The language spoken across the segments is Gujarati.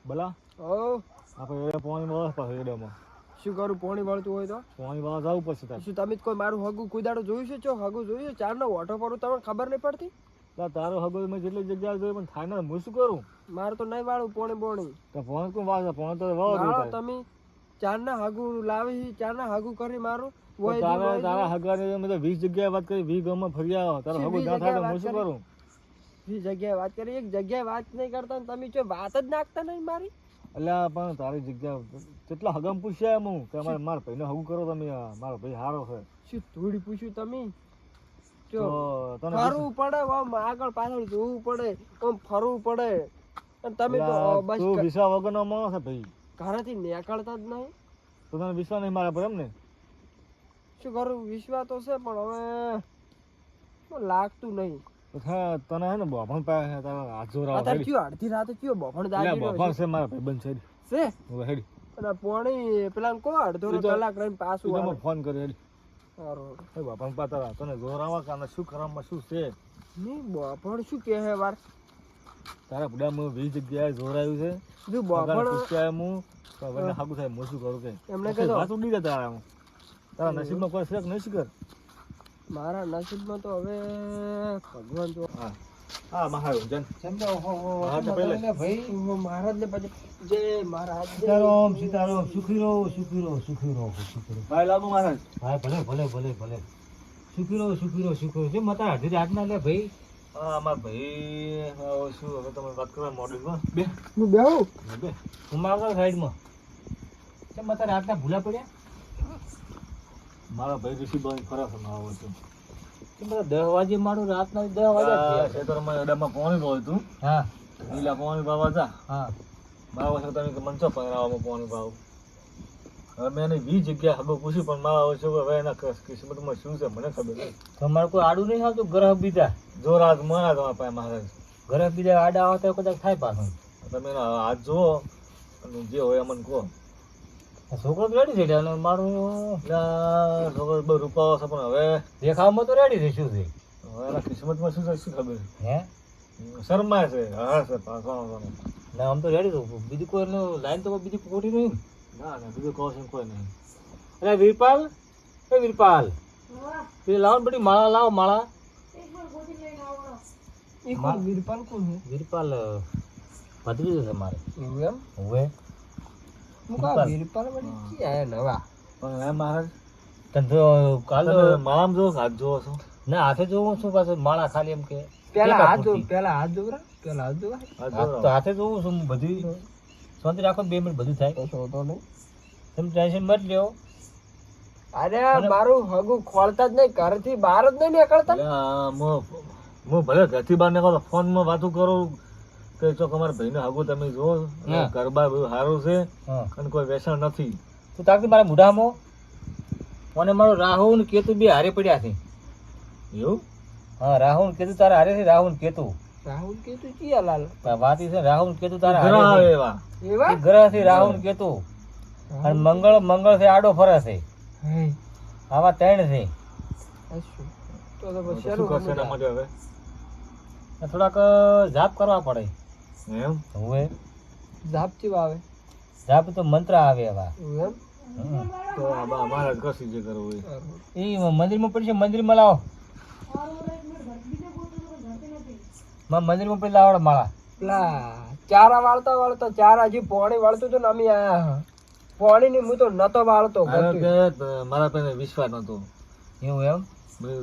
ભલા ઓ આપણે પાણી વાળા પાસે રેડામાં શું કરું પાણી વળતું હોય તો પાણી વાળા જવું પડશે તારે. શું તમે જ કોઈ મારું હગું કોઈ દાડો જોયું છે? ચો હગું જોયું છે? 4 નો ઓટો પડું તમને ખબર નહીં પડતી? તારો હગો મેં જેટલી જગ્યાએ જોઈ પણ થાય ને હું શું કરું? મારે તો નહીં વાળું પોણી તો પાણી કોણ વાળે? પાણી તો વાળો વાળો થાય. તમે 4 ના હગું લાવી 4 ના હગું કરી મારું તો તારા હગાને મેં તો 20 જગ્યાએ વાત કરી, 20 ગામમાં ફરી આવ્યો. તારો હગો ના થાય તો હું શું કરું? ઈ જગ્યાએ વાત કરી, એક જગ્યાએ વાત નહીં કરતા ને તમે જો વાત જ નાખતા નહીં મારી. અલ્યા પણ તારી જગ્યા કેટલા હગામ પૂછ્યા હું કે મારા ભાઈને હગું કરો તમે, મારો ભાઈ સારો છે. શું થોડી પૂછ્યું તમે? જો તો તને ફરવું પડે, આમ આગળ પાછળ જોવું પડે, આમ ફરવું પડે. અને તમે તો બસ તું વિશ્વા વગરનો માણસ છે ભાઈ. ઘરેથી નીકળતા જ નહીં. તો તને વિશ્વાસ નહીં મારા પર એમ ને? શું કરું? વિશ્વાસ તો છે પણ હવે લાગતું નહીં. તને હે ને બોફણ પાસે તારા હાથ જોરાવા અત્યારે કયો અડધી રાતે કયો બફણ દાજી બોફણ છે મારા ભાઈ બંધ છે હવે હેડી અને પોણી પેલા કો અડધો કલાક રહીને પાછું આવે. ફોન કર્યો હેડી. સારું હે બોફણ પાતા તને જોરાવા કાને શું કરવામાં શું છે? નહીં બફણ શું કહે હે વાર તારા બુડા હું 20 જગ્યાએ જોરાયું છે. જો બફણ પૂછ્યા હું તો હવે હાગું થાય હું શું કરું કે એમને કહો વાત ઉડી જાય તારા હું. તારા નસીબમાં કોઈ શેક નહીં શીખર. મારા નસીબમાં તો હવે ભગવાન તો હા મહારાજ જન ભાઈ મહારાજ ને પછી જય મહારાજ સીતારામ સીતારામ સુખી રહો સુખી રહો સુખી રહો સુખી રહો. ભાઈ લાગુ મહારાજ. હા ભલે ભલે ભલે ભલે સુખી રહો સુખી રહો સુખી રહો. મતા અડધી રાત ના લે ભાઈ. હા મારા ભાઈ શું હવે તમે વાત કરવા મોડલમાં બે હું બેહું બે હું મારા સાઈડમાં છે. મતા રાત ના ભૂલા પડ્યા. મારા ભાઈ ઋષિભાઈ ખરા છે આવો છે. બધા 10 વાગે મારું રાત ના 10 વાગે ખેતરમાં એડામાં પાણી હોય તું હા લીલા પાણી પાવા જા હા મારા વર્ષે તમે મંચો પકડાવવામાં પાણી પાવ. હવે મેં એને 20 જગ્યા હગો પૂછ્યું પણ મારા વર્ષે હવે એના કિસ્મતમાં શું છે મને ખબર નહીં. તમારે કોઈ આડું નહીં આવતું? ગ્રહ બીજા જોરાત મરા તમારા પાસે મહારાજ. ગ્રહ બીજા આડા આવતા કદાચ થાય પાછું. તમે એના હાથ જુઓ અને જે હોય અમને કહો. છોકરો તો રેડી થઈ જાય મારું છોકરો બહુ રૂપાવો છે પણ હવે દેખાવમાં તો રેડી થઈ શું છે એના કિસ્મતમાં શું છે શું ખબર? હે શરમાય છે હા છે પાછો ના આમ તો રેડી થયું. બીજું કોઈ લાઈન તો બીજી ખોટી નહીં. ના ના બીજું કહો છે કોઈ નહીં. અરે વીરપાલ એ વીરપાલ પેલી લાવો ને બધી માળા લાવો માળા. ઈ કોણ વીરપાલ કોણ છે? વીરપાલ ભત્રીજો છે મારે. એવું એમ હવે હું કા વીરપાલ વળી કી આયા નવા પણ એમ મહારાજ તને તો કાલ માળામાં જો હાથ જોવો છો? ના હાથે જોવું છું પાછું માળા ખાલી એમ કે પેલા ટેકા હાથ જો પૂરતી. પેલા હાથ જોરા પેલા હાથ જોરા હાથ હાથ જોવો. તો હાથે જોવું છું હું બધી શાંતિ રાખો ને 2 મિનિટ બધું થાય. તો તો નહીં. તમે ટેન્શન મત લ્યો. અરે મારું હગું ખોલતા જ નહીં, ઘરથી બહાર જ નહીં નીકળતા. અલ્યા, હું ભલે ઘરથી બહાર નીકળો ફોનમાં વાતો કરું કે ચોક અમારા ભાઈને હગું તમે જુઓ હા. ગરબા બધું સારું છે હા અને કોઈ વ્યસન નથી. તું તાકતી મારા મુઢામાં અને મારો રાહુ ને કેતુ બે હારે પડ્યા છે. એવું? હા રાહુ ને કેતુ તારા હારે છે. રાહુ ને કેતુ રાહુલ કે તું ચિયા લાલ વાત ઈ છે. રાહુ ને કેતુ તારા ઘણા હારે આવે છે. એવા. એવા એક ગ્રહ છે રાહુ ને કેતુ અને મંગળ છે આડો ફરે છે. હે આવા 3 છે. અચ્છા તો તો પછી શું કરશે એના માટે હવે? થોડાક જાપ કરવા પડે. એમ? હવે જાપ ચીવ આવે જાપ તો મંત્ર આવે એવા. એવું એમ તો અમારે કશું જે કરવું હોય. એ મંદિરમાં પડશે. મંદિરમાં લાવો મંદિરમાં પડી લાવડો માળા. પેલા ચારા વાળતા વાળતા ચારા હજી પોણી વાળતું હતું ને અમે આયા પોણી ની હું તો નતો વાળતો કારણ કે મારા પાસે વિશ્વાસ નતો. એવું એમ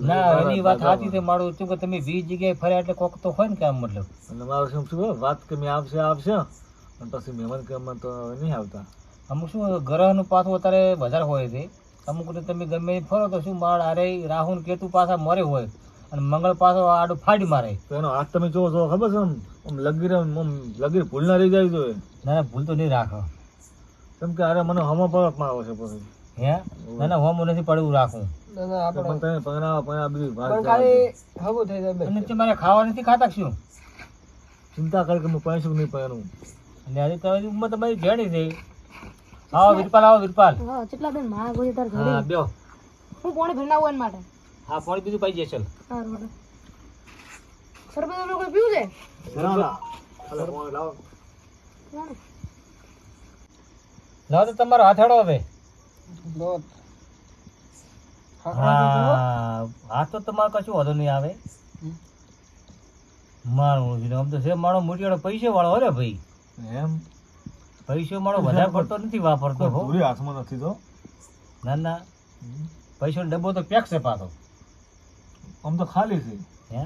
ના એની વાત સાચી છે મારું. શું કે તમે 20 જગ્યાએ ફર્યા એટલે કોક તો હોય ને કામ મતલબ. અને મારું શું શું વાત કે મેં આવશે અને પછી મહેમાન કામમાં તો નહીં આવતા. અમુક શું ગ્રહનું પાછું અત્યારે વધારે હોય છે. અમુક તો તમે ગમે એ ફરો તો શું માળ અરે રાહુ ને કેતુ પાછા મરે હોય અને મંગળ પાછો આડું ફાડી મારે. તો એનો હાથ તમે જોવો છો ખબર છે? આમ લગીર ભૂલ ના રહી જાય જોઈએ. ના ના ભૂલ તો નહીં રાખો. કેમ કે અરે મને હમો પડવામાં આવે છે પછી. હે ના ના હોમ નથી પડવું રાખું. ના ના આપણે પણ તમે પગના બધી વાત પણ ખાલી હગું થઈ જાય અને બસ. તમારે ખાવા નથી ખાતા શું? ચિંતા કરી કે હું પૈસું નહીં પહેરું. અને આજે તમારી ઉંમર તમારી ઘણી છે. આવો વીરપાલ આવો વીરપાલ. હા કેટલા બેન માં ગોઈ તાર ઘરે હા બેહો. હું પાણી ભરનાવું એના માટે હા પાણી બીજું પાઈ જશે. સારું બેટા શરબત આપણે કોઈ પીવું છે લાવો. લાવો. લાવો તો તમારો હાથ હેડો હવે. લો હા હાથ તો તમારે કશું વાંધો નહીં આવે. મારું છે આમ તો છે મારો મોટીવાળો પૈસો વાળો હો રે ભાઈ. એમ પૈસો મારો વધારે પડતો નથી વાપરતો હો. પૂરી હાથમાં નથી તો ના ના પૈસો ડબ્બો તો પેક છે પાછો. આમ તો ખાલી છે. હે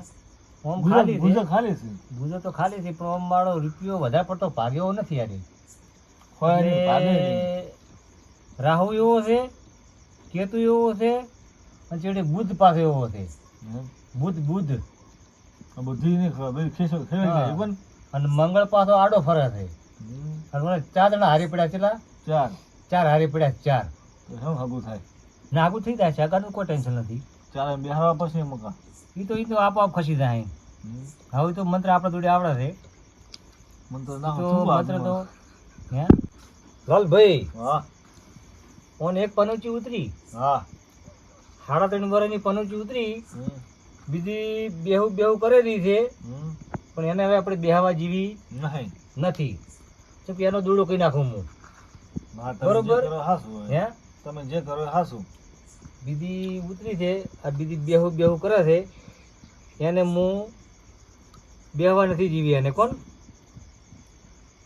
ઓમ ખાલી ગુજો છે. ખાલી છે. ગુજો તો ખાલી છે પણ ઓમ મારો રૂપિયો વધારે પડતો ભાગ્યો નથી યાર. હોય નહીં, ભાગે નહીં. એટલે રાહુ એવો છે, કેતુ એવો છે અને છેડે બુધ પાસે એવો છે. એમ. બુધ આ બધી નહીં ખબર, બધી ખેવાઈ જાય પણ. અને મંગળ પાછો આડો ફરે છે. હમ. અને મને 4 જણા હારી પડ્યા કેટલા? ચાર 4 હારી પડ્યા 4. તો શું હગું થાય? નાગું થઈ જાય છે આગળનું કોઈ ટેન્શન નથી. ચાર બેહારવા પછી મકા. એ તો આપોઆપ ખસી જાય. હવે તો મંત્ર આપણા જોડે આવડે છે મને તો ના તો શું મંત્ર તો વાગતું? હે લાલભાઈ હા ઓન એક પનોચી ઉતરી, હા 3.5 વર્ષની પનોચી ઉતરી, હમ. બીજી બેહુ કરેલી છે હમ. પણ એને હવે આપણે બેહવા જેવી નહીં. નથી. તો કે એનો દૂડો કહી નાખું હું. હા, તમે જે બરોબર. કરો હાસું હોય. હે તમે જે કરો એ હાસું. બીજી ઉતરી છે આ બીજી બેહુ કરે છે એને હું બેહવા નથી જીવી. એને કોણ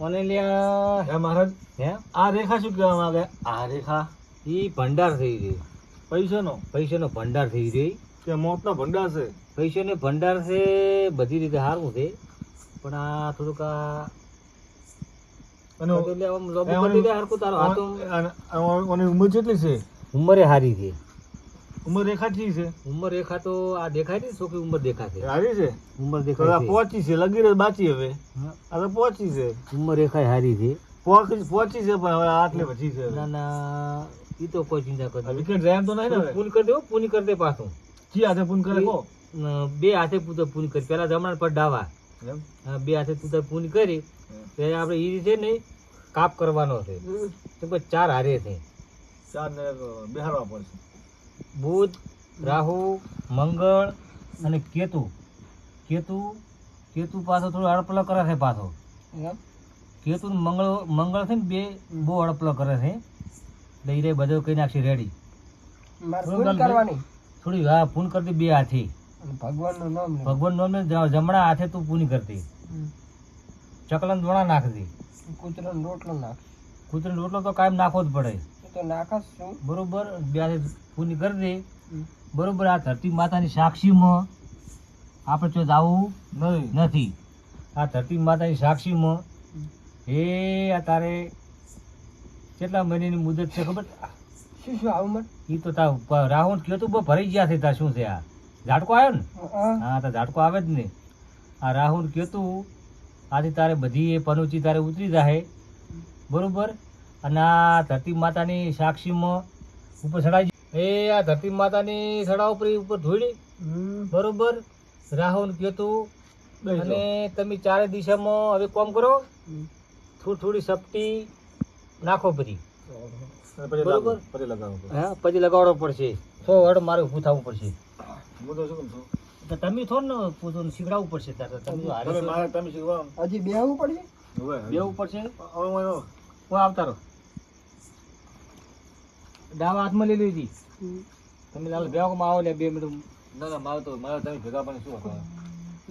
મને લ્યા હે મહારાજ, હે આ રેખા શું કહેવા માંગે? આ રેખા એ ભંડાર થઈ ગઈ, પૈસાનો પૈસાનો ભંડાર થઈ ગઈ. કે મોતનો ભંડાર છે? પૈસાનો ભંડાર છે, બધી રીતે સારું છે પણ આ થોડુંક આ અને એટલે આમ લોબી કરી દે હરખું તારો હાથ ઓની ઉંમર કેટલી છે? ઉંમરે હારી છે. ઉંમર રેખા ઠીક છે? ઉંમર રેખા તો આ દેખાય ને છોકરી ઉંમર દેખાશે. હારી છે? ઉંમર તો દેખાય આ છે. પહોંચી છે, લગીર બાચી હવે. હા, આ તો પહોંચી છે. ઉંમર રેખા હારી છે. પહોંચી છે પણ હવે આટલે પછી છે. ના ના ઈ તો કોઈ ચિંતા આ કરજો. વિકેટ જાય એમ તો નહીં ને હવે? પૂન કરી દે, પૂન કરી દે પાછું. જી હાથે પૂન કરે કહો. 2 હાથે પૂન કરી. પેલા જમણા પર ડાવા, એમ? 2 હાથે તું પૂન કરી તો આપણે ઈ છે ને કાપ કરવાનો છે. તો પછી 4 હારે છે. ચાર ને બેહારવા પડશે. બુધ, રાહુ, મંગળ અને કેતુ. કેતુ પાછો થોડો અડપલો કરે છે પાછો. કેતુ ને મંગળ છે ને બે બહુ અડપલો કરે છે. એટલે ઈ રે બધો કઈ નાખશે રેડી. મારે પૂરી કરવાની થોડી હા પૂન કરતી 2 હાથે. અને ભગવાનનું નામ લેવું. ભગવાન નોમ ને જમણા હાથે તું પૂની કરતી. ચકલન દોણા નાખતી. કૂતરાનો રોટલો નાખ. કૂતરીનો રોટલો તો કાયમ નાખવો જ પડે. એ તો નાખસ છું. બરોબર 2 હાથે પૂની કરી દે. બરોબર આ ધરતી માતાની સાક્ષીમાં આપણે જો જાવું નહીં. નથી. આ ધરતી માતાની સાક્ષીમાં એ આ તારે કેટલા મહિનાની મુદત છે ખબર? શું આવું મને? એ તો તાર રાહુલ કયો તું બહુ ભરાઈ ગયા છે. તાર શું છે આ ઝાટકો આવ્યો ને? હા તો ઝાટકો આવે જ ને. આ રાહુલ કયો તું આથી તારે બધી એ પનોચી તારે ઉતરી જાય. બરોબર. અને આ ધરતી માતાની સાક્ષીમાં ઉપર ચડાવી એ આ ધરતી માતાની સડા ઉપર ધોળી. બરોબર. રાહુલ કયો તું અને તમે 4 દિશામાં હવે કોમ કરો. થોડી સપટી નાખો બધી. અને પછી બરોબર. પછી લગાવો. હા પછી લગાવવો પડશે. 100 વડ મારે ઊભું થવું પડશે. હું તો શું કહું છું? તો તમે થોડ ને પોતાનું શીખડાવવું પડશે. તારે તમે તો હારે હવે છો. મારે તમે શીખવા હજી બેહવું પડશે. બેવું પડશે. હવે મને કોઈ આવતા રહો. ડાવા હાથમાં લઈ લીધી. તમે લાલ બેવામાં આવો લે 2 મિનિટ. ના ના મારે તમે ભેગા પણ શું હતા?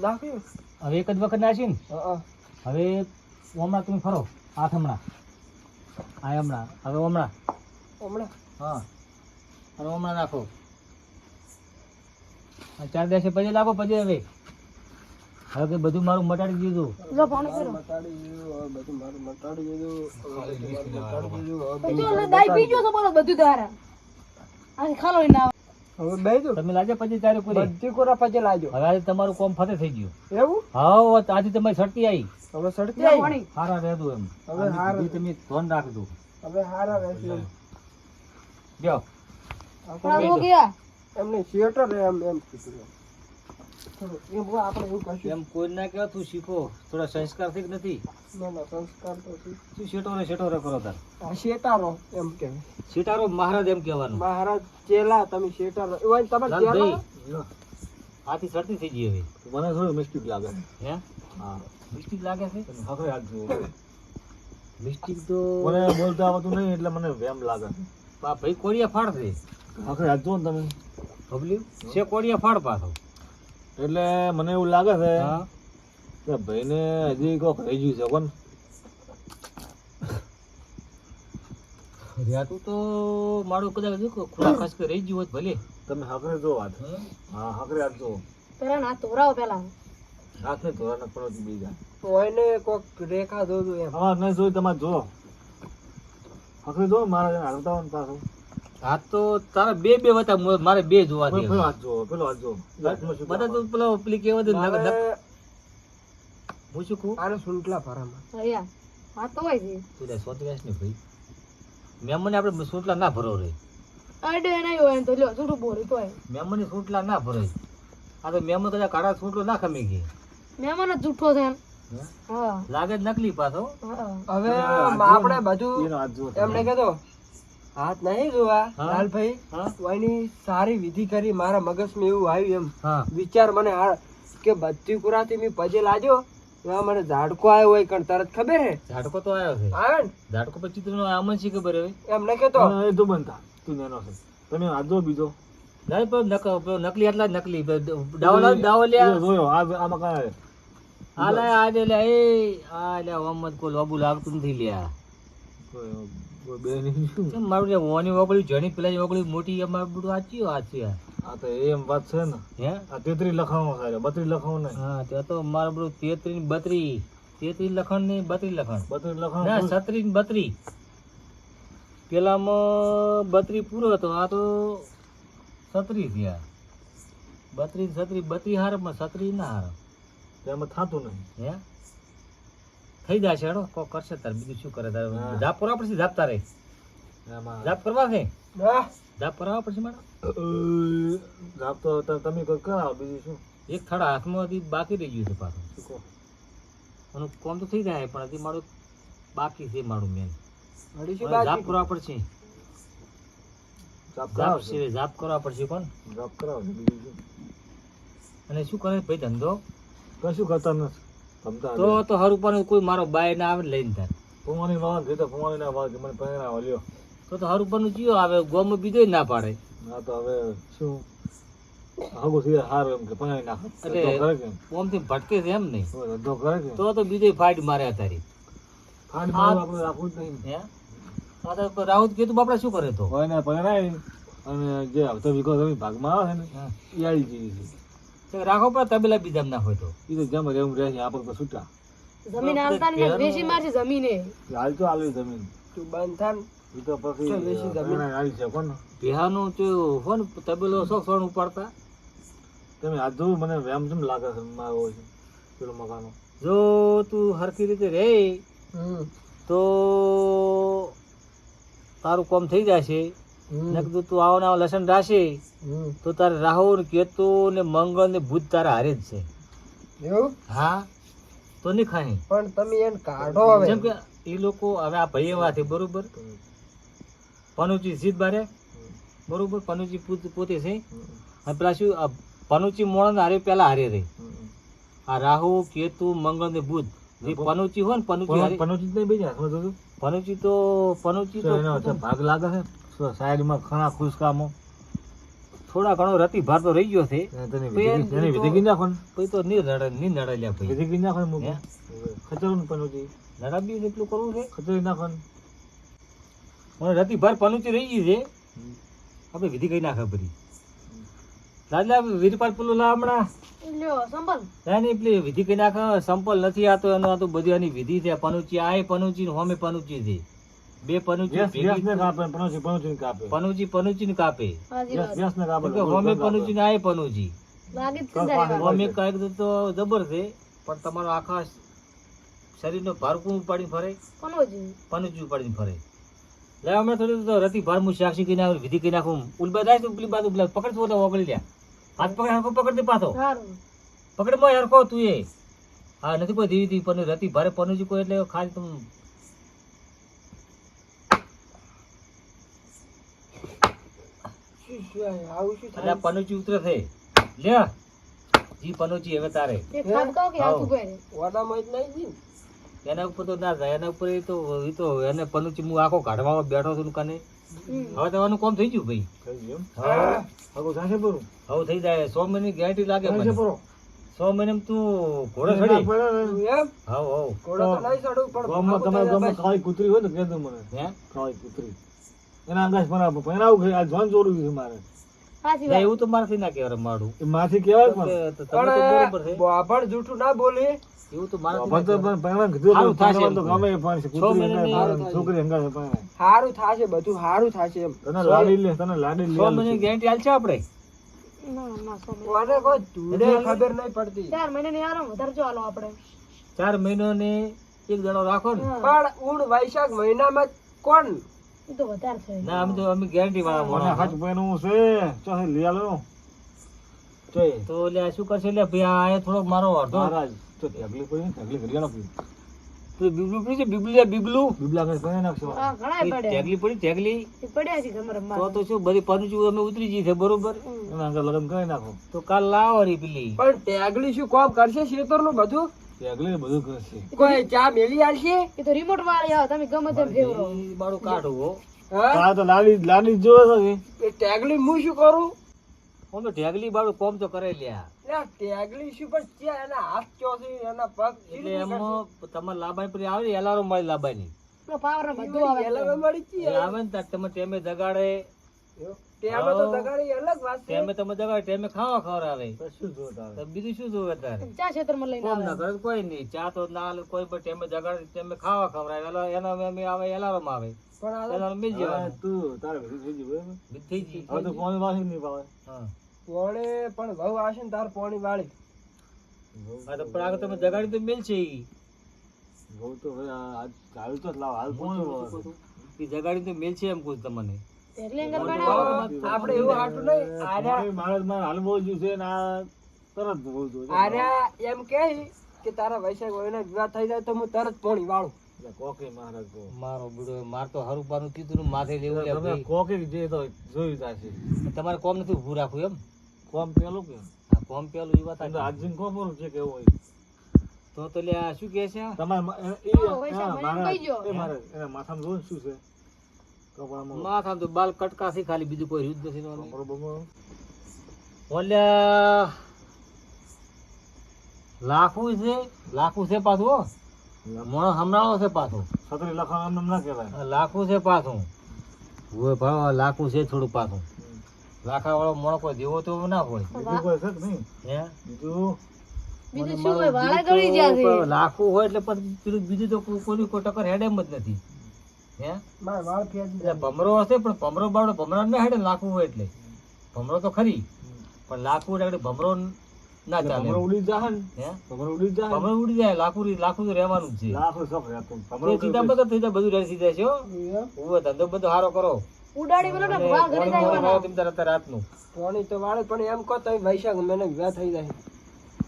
નાખ્યું. હવે એક જ વખત નાખી ને હવે હમણાં તમે ફરો. હાથ હમણાં આ હમણાં હવે હમણાં હમણાં હા અને હમણાં નાખો. 4 દિવસે પછી નાખો. પછી હવે કે બધું મારું મટાડી દીધું. જો પાણી પીરો. મટાડી દીધું. હવે બધું મારું મટાડી દીધું. હવે બધું મારું મટાડી દીધું. હવે પછી ઓલે દાઈ પીજો છો બોલો બધું તારા. આ ખાલો ના આવે. હવે બેહજો. તમે લાગે પછી તારે પૂરી. બધી કોરા પછી લાજો. હવે આજે તમારું કોમ ફતે થઈ ગયું. એવું હા આજે તમારી શરતી આવી. હવે સડતી લે આવી. પાણી. હારા રહેતું એમ. હવે હારા. બીજું તમે ધ્યાન રાખજો. હવે હારા રહેશે. બેહો. પણ આ ગયા. એમને થિયેટર એમ કીધું. એમ આપણે એવું કશું. એમ કોઈ ના કહેવાય તું શીખો. થોડા સંસ્કાર થી નથી. ના ના સંસ્કાર તો છે. તું શેટોરે કરો તાર. આ શેટારો એમ કહેવાય. શેટારો મહારાજ એમ કહેવાનું. મહારાજ ચેલા તમે શેટારો એવા તમે લાલભાઈ, ચેલા. આથી શરતી થઈ ગઈ હવે. મને થોડું મિસ્ટેક લાગે. હે હા મિસ્ટેક લાગે છે. તમે હકરે હાથ જુઓ. મિસ્ટેક તો મને બોલતા આવતું નહીં એટલે મને વેમ લાગે છે. આ ભાઈ કોડિયા ફાડ છે આખરે હાથ જુઓ ને તમે બબલ્યુ છે કોડિયા ફાડ પાછો એટલે મને એવું લાગે છે હા કે ભાઈને હજી કોક રહી ગયું છે કોણ રિયાતું તો મારું કદાચ જો ખુલ્લા ખાસ કે રહી ગયું હોત ભલે તમે હાકરે જો વાત હા હાકરે હાથ જુઓ પેલા ના તોરાવો પેલા હાથ ને ધોરણ પણ બીજા કોઈને કોક રેખા દોરું એમ હા નહીં જોઈ તમારે જો હાકરે જો મારા હાલતા હોય ને પાછું હાથ તો તારા બે વતા મારે બે જોવા દે પેલો હાથ જુઓ પેલો હાથ જુઓ બધા તો પેલો પેલી કેવા દે મારે હું શું કહું આને સુંટલા ભરામાં અહીંયા હા તો હોય છે તું લે સોતરાશ ને ભાઈ મેમને આપણે સોટલા ના ભરો રે અડે નહીં હોય ને તો લ્યો છૂટું બોરી તો મેમને સોટલા ના ભરે આ તો મેમને કદાચ કાળા સોટલો ના ખમી ગઈ મહેમાન જ જૂઠો છે એમ. હા લાગે જ નકલી પાછો હા હવે આપણે બધું એનો હાથ જુઓ એમને કહેતો હાથ નહીં જોવા હા. લાલભાઈ હા એની સારી વિધિ કરી મારા મગજમાં એવું આવ્યું એમ હા વિચાર મને કે બધી કુરાથી મેં પજે લાજો એમાં મને ઝાડકો આવ્યો હોય કણ તરત ખબર હે ઝાડકો તો આવ્યો છે આવે ને ઝાડકો પછી ચિત્રનો આમન છે ખબર હવે એમને કહેતો હા, એ તો બનતા તું નેનો છે તમે હાથ જો બીજો ના પણ પેલો નકલી આટલા જ નકલી દાવો લ્યા જોયો આમાં કાંઈ આ લે આ લે એ આ લે ઓમદ કો લોબુ લાગતું નથી લ્યા કોઈ બે નહીં શું કેમ મારું લે ઓની ઓગળી જણી પેલા ઓગળી મોટી અમાર બધું આચ્યું આચ્યું આ તો એમ વાત છે ને હે આ 33 લખાણો સારે 32 લખાણો નહીં હા તે તો મારું બધું 33 ને 32 લખણ ને 32 લખણ 32 લખાણો ના 36 ને 32 પેલામાં 32 પૂરો હતો આ તો 36 થયા 32 32 હારમાં 36 ના હાર તેમાં થતું નહીં હે થઈ જશે હેડો કોક કરશે તાર બીજું શું કરે તારે હા. જાપ કરવા પડશે જાપ તારે એમાં જાપ કરવા છે હા જાપ કરવા પડશે મેડમ જાપ તો તમે કોઈ કરાવો બીજું શું એક થડા હાથમાં હજી બાકી રહી ગયું છે પાછું શું કહો એનું કોમ તો થઈ જાય પણ હજી મારું બાકી છે મારું મેન અઢીસો જાપ બાકી કરવા પડશે જાપ જાપ કરાવશે છે જાપ કરવા પડશે કોણ જાપ કરાવશે બીજું શું અને શું કરે ભાઈ ધંધો કશું કરતા નથી તમતા તો હરુપાનું કોઈ મારો બાય ના આવે ને લઈને થાય ફુવાની વાવા કીધો ફુવાની ના વાવા મને પહેરાવો લ્યો તો હરુપાનું જીઓ આવે ગોમાં બીજો ના પાડે ના તો હવે શું હગો છે હારું એમ કે પહેરાવી નાખે એટલે ધંધો કરે કે ઓમથી ભટકે છે એમ નહીં હવે ધંધો કરે કે તો બીજો ફાઇટ મારે તારી ફાડ મારું આપણે રાખવું જ નહીં હે આ તો રાહુલ કીધું બાપડા શું કરે તો હોય ને પહેરાવી અને જે હપ્તો વીઘો જમીન ભાગમાં આવે છે ને હા. એ આવી જેવી છે તો રાખો પણ તબેલા બીજા ના હોય તો એ તો જેમ રહેવું રહે છે આપણે તો છૂટા જમીન હાલતા ને વેચી મારશે જમીને હાલ તો હાલવી જમીન તું બંધ થાન એ તો પછી ચાલ વેચી જમીન. પહેરાવી આવી છે કોણ બિહારનું તો હોય ને તબેલો સોણ ઉપાડતા તમે હાથ જોવું મને વેમ જેમ લાગે છે મારો છે પેલો મકાનો જો તું હરખી રીતે રે તો તારું કામ થઈ જશે ને કીધું તું આવો ને આવો લસણ રાશે તો તારે રાહુ ને કેતુ ને મંગળ ને બુધ તારા હારે જ છે એવું હા તો નહીં ખાય પણ તમે એને કાઢો હવે જેમ કે એ લોકો હવે આ ભાઈ એવા છે બરોબર પનુચી જીત બારે બરોબર પનુચી પોતે છે અને પેલા શું આ પનુચી મોણ હારે પેલા હારે રહી આ રાહુ કેતુ મંગળ ને બુધ જે પનુચી હોય ને પનુચી હારે પનોચી જ નહીં બીજા સમજો તું પનુચી તો એનો વચ્ચે ભાગ લાગે છે સાઈડમાં ઘણા ખુશકામો થોડા ઘણો રતી ભાર તો રહી ગયો છે તેની વિધિ કઈ નાખો ને પછી તો ની નડા લ્યા ભાઈ વિધિ કઈ નાખો ને મૂકી હે? ખચરું ને પનોચી નડા બી એટલું કરવું છે ખચરી નાખો ને મને રતી ભાર પનુચી રહી ગઈ છે આપણે વિધિ કઈ નાખે બધી દાદા વીરપાલ પેલું લા હમણાં લ્યો સંભલ ના નહીં પેલી વિધિ કઈ નાખે સંપલ નથી આતો એનો આ તો બધી આની વિધિ છે પનુચી આ પનુચી ને હોમે પનુચી છે બે પનુચી ગેસ ભેગી ને કાપે પનોચી પનોચી ને કાપે પનુચી ને કાપે હાજી વાત ગેસ ને કાપે કેમ કે હોમે પનુચી ને આ પનુચી લાગે જ છે તારી વાત. હોમે કાંઈક તો જબર છે પણ તમારો આખા શરીરનો ભાર કોણ ઉપાડીને ફરે પનોજી પનુચી ઉપાડીને ફરે લે હમણાં થોડી તો રતી ભાર હું સાક્ષી કઈ નાખું વિધિ કઈ નાખું ઉલબા થાય તો પેલી બાજુ પેલા પકડ તો ઓગળી લ્યા હાથ પકડ હરખો પકડ દે પાછો સારું પકડ માં હરખો તું એ હા નથી કોઈ ધીરી ધીરી પણ રતી ભારે પનુજી કોઈ એટલે ખાલી તમે આવું શું એટલે આ પનુજી ઉતરે છે લે જી પનુજી હવે તારે એક ખાપ કહો કે હાથું પહેરે વાડામાં જ નહીં જી એના ઉપર તો ના જાય, એના ઉપર એ તો એને પનુચી હું આખો કાઢવામાં બેઠો છું કને. હવે તમારું કામ થઈ ગયું ભાઈ. થઈ ગયું હવે આગળ થશે પૂરું હવે થઈ જાય 100 મહિની ગેરંટી લાગે થશે મને. પૂરો 100 મહિનામાં તું ઘોડો ચડી. તું એમ હવ ઘોડો તો નહીં ચડું પણ ગામમાં તમારા ગામમાં કાળી કૂતરી હોય ને કહેજો મને હે કાળી કૂતરી એના અંગાજ પહેરાવું આ જોન જોડું છે મારે સાચી ના, વાત એવું તો મારથી ના કહેવાય મારું. એ માથી કહેવાય પણ તો તમે તો બરોબર છે. પણ જૂઠું ના બોલી. એવું તો મારથી બાબા તો ના કહેવાય. પણ પહેરવાનું કીધું સારું પણ થશે એમ તો કહું. ગમે એ પણ છે. 6 કૂતરી મહિનાની અંગાજ સારું છોકરી અંગાજ પહેરાય. હારું થાશે બધું હારું થાશે એમ. તને લાડી લે તને લાડી 100 લે મહિની ગેરંટી આલશે આપણે. ના ના સો કોને કોઈ ધૂળે ખબર નહીં પડતી. 4 મહિનાની આરામ વધારે જો હાલો આપણે 4 મહિનાને એક દડો રાખો ને. પણ ઉણ વૈશાખ મહિનામાં કોણ એ તો વધારે છે ના અમે ગેરંટી વાળા મને માણસ. હાથ પહેરવું છે ચાહે લઈ આલો ચોય તો એટલે આ શું કરશે એટલે ભાઈ આ થોડોક મારો અડધો મહારાજ તો ઢગલી પડી ને ઢગલી ઘડિયાળો પડી પેલું બીબલું પડી છે, બીબલું બીબલું બીબલા કઈ પહેરી નાખશો હા ઘણા એ પડ્યા ટેગલી પડી ટેગલી. એ પડ્યા છે ગમે રમવા તો શું બધી પનુચી અમે ઉતરી જઈએ છે બરોબર. એના અંગાજ લગ્ન કરી નાખો તો કાલ લાવો રી પેલી. પણ ટેગલી શું કામ કરશે શેતરનું બધું ઢગલી બધું કરશે કોઈ ચા મેલી આલશે એ તો રિમોટ વાળી આવે તમે ગમે તેમ ફેરવો ઈ મારું કાઢું હો. હા આ તો લાડી જોવે છે એ ટેગલી હું શું કરું અમે ઢેગલી બાળું કોમ તો કરે લ્યા. લે ટેગલી શું પણ ત્યાં એના હાથ ચોસી એના પગ એટલે એમાં તમારે લાબાઈ પર આવે ને એલારો મળી લાબાની. પાવર ને બધું આવે એલા મળી ગઈ એટલે આવે ને તાર તમે ટેમે જગાડે, ટેમે તો દગાડી અલગ વાત છે ટેમે તમે જગાડે ટેમે ખાવા ખવડાવે. કશું જોતા તો બીજું શું જોવે તારે? ચા ક્ષેત્રમાં લઈને કોમ આવે ના કરે તો કોઈ નહીં. ચા તો ના હાલે કોઈ પણ ટેમે જગાડે ટેમે ખાવા ખવડાવે. એના અમે આવે એલાર્મ આવે. પણ આ એલાર્મ મિલ જવાનું. તું તારે બધું થઈ ગયું બરાબર બીજ થઈ ગઈ. હવે તો પાણી વાસી નહીં પાવે હા. પોણે પણ વહુ આવશે ને તાર પોણી વાળી હા તો પણ આગળ તમે જગાડી તો મિલ છે ઈ. બહુ તો હવે હાલ તો લાવ હાલ પાણી વાવે. ઈ જગાડી તો મિલ છે એમ કહું છું તમને. એટલે અંગર બનાવો આપણે એવું હાટું નહીં આર્યા મારે હાલ બહુ જ્યું છે ને આ તરત બહુ જ્યું. આર્યા એમ કે તારા વૈશાખ વયના વિવાહ થઈ જાય તો હું તરત પોણી વાળું એટલે કોકે મહારાજ કહો. મારો બુડો માર તો હરુપાનું કીધું માથે લેવું લે તમે ભાઈ. કોકે જે તો જોયું તાશે તમારે કોમ નથી ઊભું રાખવું એમ. કોમ પેલું કે આ કોમ પેલું ઈ વાત તમે સાચી. આજનું કોમ જે કેવું હોય તો લે આ શું કહે છે? તમારે વૈશાખ મહિનામાં કહી જો. એના માથામાં જોયું શું છે કપડામાં માથામાં તો બાલ કટકાથી ખાલી બીજું કોઈ રહ્યું જ નથી એનું. બરોબર ઓલ્યા લાખું છે પાછું હો. મોણો હમણાળો છે પાછો. છત્રી લખવાનું એમ ના કહેવાય લાખું છે પાછું. ઓય ભાવ લાખું છે થોડું પાછું. લાખા વાળો મોણો કોઈ દેવો તો ના હોય. બીજું કોઈ છે કે નહીં હે બીજું બીજું શું હોય વાળા ગળી ગયા છે લાખું હોય એટલે પછી પેલું બીજું તો કોઈ ટક્કર હેડે એમ જ નથી. હે મારા વાળ ફેંકી એટલે ભમરો હશે પણ ભમરો બાવડો ભમરા ના હેડે લાખું હોય એટલે. ભમરો તો ખરી પણ લાખું એટલે ભમરો ના ચાલે. ભમરો ઉડી જાય ને હે ભમરો ઉડી જાય ભમરો ઉડી જાય. લાખું તો રહેવાનું જ છે. લાખો સફ રહેતું તે ભમરો સીધા બધા થઈ જાય બધું રેડી જાય છે હો. ઉભો ધંધો બધો સારો કરો. ઉડાડી બોલો ને વાળ ઘડી પોણી જાય વાળો તેમ તારે અત્યારે રાતનું. પોણી તો વાળે પણ એમ કહો તો વૈશાખ મહિને વિવાહ થઈ જાય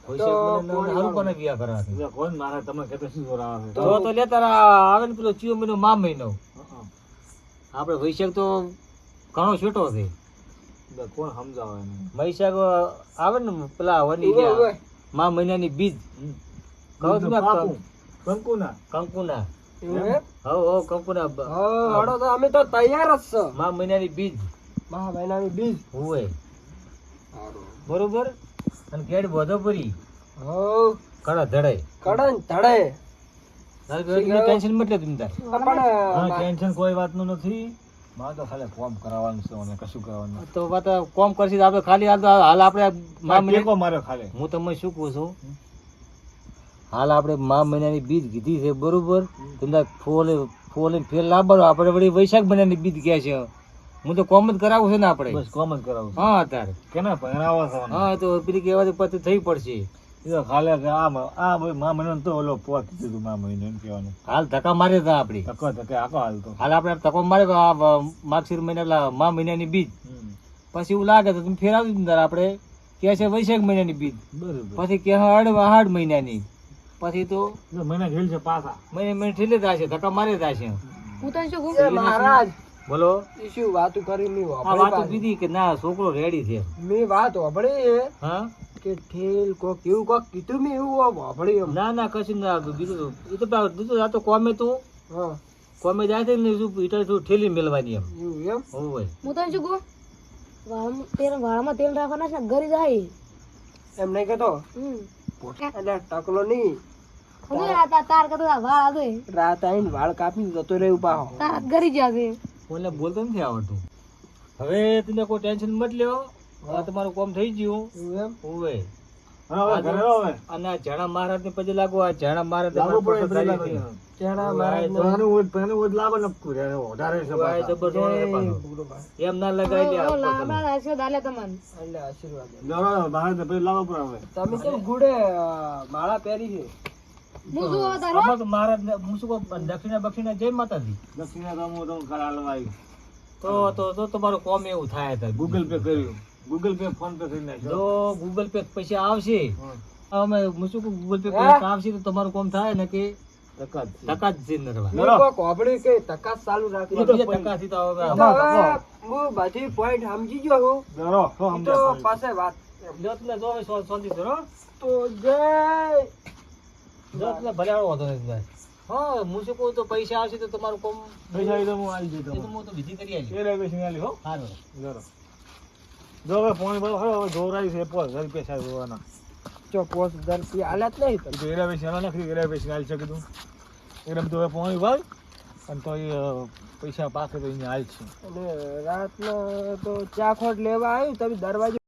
વૈશાખ મહિનાનું સારું કોને વિવાહ કરવા છે? એટલે કોણ મારે તમને કહેતા શું જોર આવે છે તો લે તારા આવે ને પેલો ચિયો મહિનો મા મહિનો. આપણે વૈશાખ તો ઘણો છોટો છે. એટલે કોણ સમજાવે એને વૈશાખ આવે ને પેલા વની ઉવે, ગયા ઉવે. મા મહિનાની બીજ કહો તમે પાકું કંકુના કંકુના. એવું એમ? હવ કંકુના હા, હળો તો અમે તો તૈયાર જ છે મા મહિનાની બીજ મહા મહિનાની બીજ હોય બરોબર. અને કેડ બધો પરી હો કડા ધડે કડન ધડે ટેન્શન મતલબ તમે તાર. પણ હા ટેન્શન કોઈ વાતનું નથી મારે તો ખાલી ફોર્મ કરાવવાનું છે અને કશું કરવાનું નથી. તો વાત કોમ કરશી તો આપણે ખાલી હાલ આપણે મા મહિના ટેકો માર્યો ખાલી હું તમને શું કહું છું હાલ આપણે મા મહિનાની બીજ કીધી છે બરોબર. તમને ફોલે ફેર લાવવાનો આપણે વળી વૈશાખ મહિનાની બીજ કહે છે. હું તો કોમ જ કરાવું છે ને આપણે. બસ કોમ જ કરાવું છું હા તારે કેના પહેરાવા છે હા તો પેલી કહેવાથી પછી થઈ પડશે. એ તો ખાલી કે આ ભાઈ મા મહિનો તો ઓલો પોત દીધું મા મહિનો એમ કહેવાનું હાલ ધક્કા મારે હતા આપડી. ધક્કો ધક્કે આખો હાલ તો હાલ આપણે ધક્કો મારે કે આ માગશીર મહિના મા મહિનાની બીજ પછી એવું લાગે તો તમે ફેરાવી દીધું તારે આપણે કે છે વૈશાખ મહિનાની બીજ બરોબર પછી કે આહાડ મહિનાની પછી તો એટલે મહિના ઘેલ છે પાછા મહિને ઠેલે થશે ધક્કા મારે થશે. હું તને શું કહું એ મહારાજ બોલો ઈ શું વાતું કરી મેં આ વાપરી વાતો પાછી. કીધી કે ના છોકરો રેડી છે. મેં વાત વાપરી હા કે ઠેલ કોક એવું કોક કીધું મેં એવું વાપર્યું એમ. ના ના કશું ના આવતું કીધું તું. એ તો દીધું આ તો કોમે તું હા કોમે જાય છે ને શું ઈટા તું ઠેલી મેળવાની એમ એવું એમ. હોય. હું તને શું કહું વાળામાં તેલ રાખવાના છે ને ઘરે જાય એમ નહીં કહેતો. એટલે ટકલો નહીં. તાર કતો વાળ આવે રાત આવીને વાળ કાપી જતો રહ્યું પાહો. તાર ઘરે જશે ઓલે બોલતો નથી આવડતું. હવે તને કોઈ ટેન્શન મત લ્યો. આ તમારું કામ થઈ ગયું એવું એમ. હોય. હવે ઘરે રહો હવે. અને આ જાણા મહારાજ ને પછી લાગો આ જાણા મહારાજ લાગુ પડે પછી લાગુ પડે. ચેડા હવે મારા આ પેલું ઓજ લાવો ને વધારે છે પાછા. જબર જોડે પાછો. એમ ના લગાવી લે આ લાંબા આશીર્વાદ આલે તમને એટલે આશીર્વાદ. દોરો બહાર તો પેલું લાવવો પડે હવે. તમે કેમ ગુડે માળા પહેરી છે? હું શું હવે તારો આમાં તો મહારાજ ને હું શું કહું દક્ષિણા બક્ષિણા જય માતાજી. દક્ષિણા તો હું તમને કાલે હાલવા આવ્યું. તો તમારું કોમ એવું થાય તાર. ગૂગલ પે કર્યું. ગૂગલ પે ફોન પે કરી નાખ્યો. જો ગૂગલ પે પૈસા આવશે હા. અમે હું શું કહું ગૂગલ પે હા? પૈસા આવશે તો તમારું કોમ થાય ને કે ટકા જ છે. ટકા જ છે નરવા. મેં કોક વાપર્યું કે તકાસ ચાલુ રાખી. એ બીજા ટકાથી તો હવે તો હવે હું બધી પોઈન્ટ સમજી ગયો હું. દોરો, તો ઈ તો સમજાય. પાસે વાત. લ્યો તમને જો હવે શાંતિ કરો. તો જય જો તમને ભલે આવડો વાંધો નથી ભાઈ. હા હું શું કહું તો પૈસા આવશે તો તમારું કોમ પૈસા એ તો હું આવી જઈશ એ તો તમને. હું તો વિધિ કરી આવી. એ રેલવે સ્ટેશન આલી હો. સારું. દોરો. જો હવે ફોન પર હવે જોરાઈ છે પોસ હજાર પૈસા જોવાના. ચો 5000 રૂપિયા આલ્યા જ નહીં તમે. એ તો રેલવે સ્ટેશન નાખી રેલવે સ્ટેશન આલી છે કીધું. એટલે તો હવે ફોન ભાઈ અને તો એ પૈસા પાકે તો અહીંયા હાલ છે. અને રાતનો તો ચા ખોટ લેવા આવ્યું તમે દરવાજો